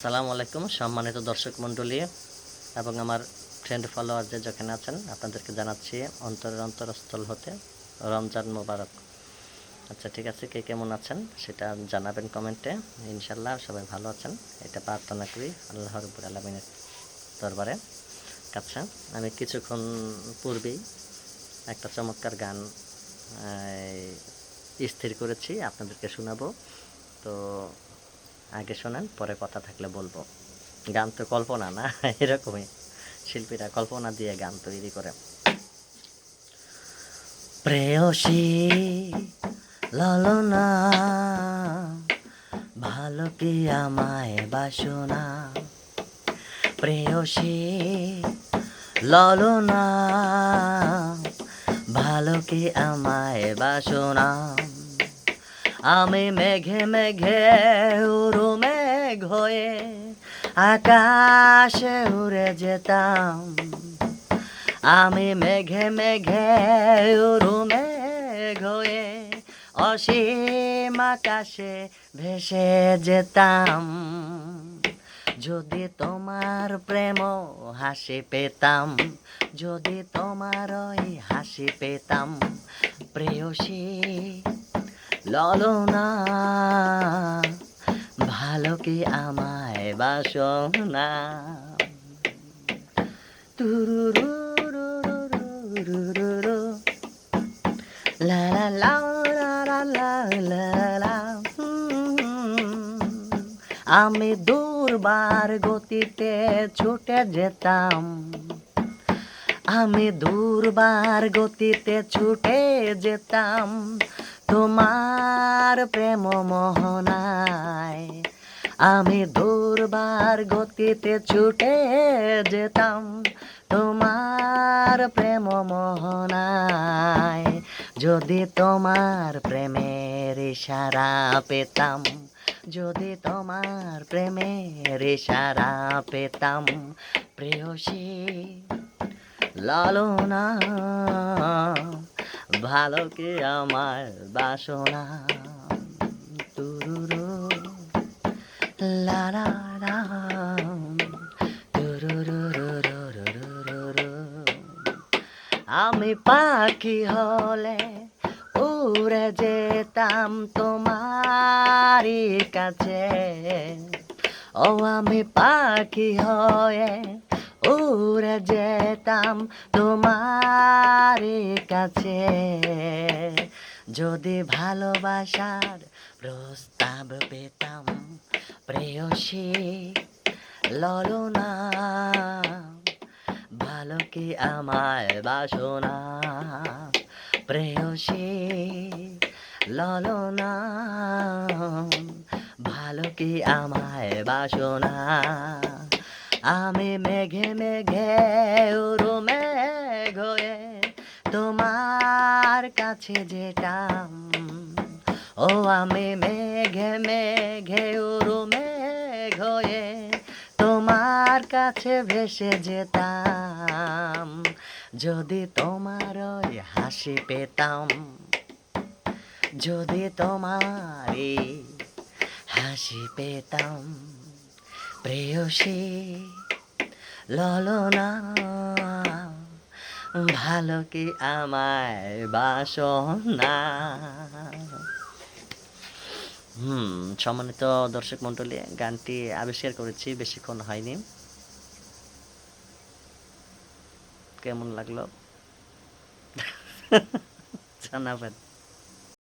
আসসালামু আলাইকুম সম্মানিত দর্শক মণ্ডলী এবং আমার ফ্রেন্ড ফলোয়ার যে যেখানে আছেন আপনাদেরকে জানাচ্ছি অন্তরের অন্তরস্থল হতে রমজান মোবারক। আচ্ছা ঠিক আছে, কে কেমন আছেন সেটা জানাবেন কমেন্টে। ইনশাল্লাহ সবাই ভালো আছেন এটা প্রার্থনা করি আল্লাহ রাব্বুল আলামিনের দরবারে। আচ্ছা, আমি কিছুক্ষণ পূর্বেই একটা চমৎকার গান স্থির করেছি, আপনাদেরকে শোনাবো। তো আগে শোনেন, পরে কথা থাকলে বলবো। গান তো কল্পনা না, এরকমই শিল্পীরা কল্পনা দিয়ে গান তৈরি করে। প্রেয়সী ললনা ভালো কি আমায় বাসনা, প্রেয়সী ললনা ভালো কি আমায় বাসনা। আমি মেঘে মেঘে উড়ু মেঘ হয়ে আকাশে উড়ে যেতাম, আমি মেঘে মেঘে উড়ু মেঘ হয়ে অসীম আকাশে ভেসে যেতাম। যদি তোমার প্রেম হাসি পেতাম, যদি তোমার ওই হাসি পেতাম, প্রেয়সী ললনা ভালো কি আমায় বাসনা। তুরুরুরুরুরুরুরু লা লা লা লা লা লা লা। আমি দুর্বার গতিতে ছুটে যেতাম, আমি দুর্বার গতিতে ছুটে যেতাম তোমার প্রেম মোহনায়। আমি দুর্বার গতিতে ছুটে যেতাম তোমার প্রেম মোহনায়। যদি তোমার প্রেমের ইশারা পেতাম, যদি তোমার প্রেমের ইশারা পেতাম, প্রেয়সী লালনা ভালো কি আমার বাসনা। তুরুরু লা লা লা তুরুরুরুরুরুরুরু। আমি পাখি হলে উড়ে যেতাম তোমারই কাছে, ও আমি পাখি হয়ে উড়ে যেতাম তোমারই কাছে। যদি ভালোবাসার প্রস্তাব পেতাম, প্রেয়সী ললনা ভালো কি আমায় বাসনা, প্রেয়সী ললনা ভালো কি আমায় বাসনা। আমি মেঘে মেঘে উড়ু মেঘ হয়ে তোমার কাছে যেতাম, ও আমি মেঘে মেঘে উড়ু মেঘ হয়ে তোমার কাছে ভেসে যেতাম। যদি তোমার ওই হাসি পেতাম, যদি তোমার হাসি পেতাম, প্রেয়সী ললনা ভালো কি আমায় বাসনা। সম্মানিত দর্শক মণ্ডলী, গানটি আবিষ্কার করেছি, বেশিক্ষণ হয়নি। কেমন লাগলো জানাবেন।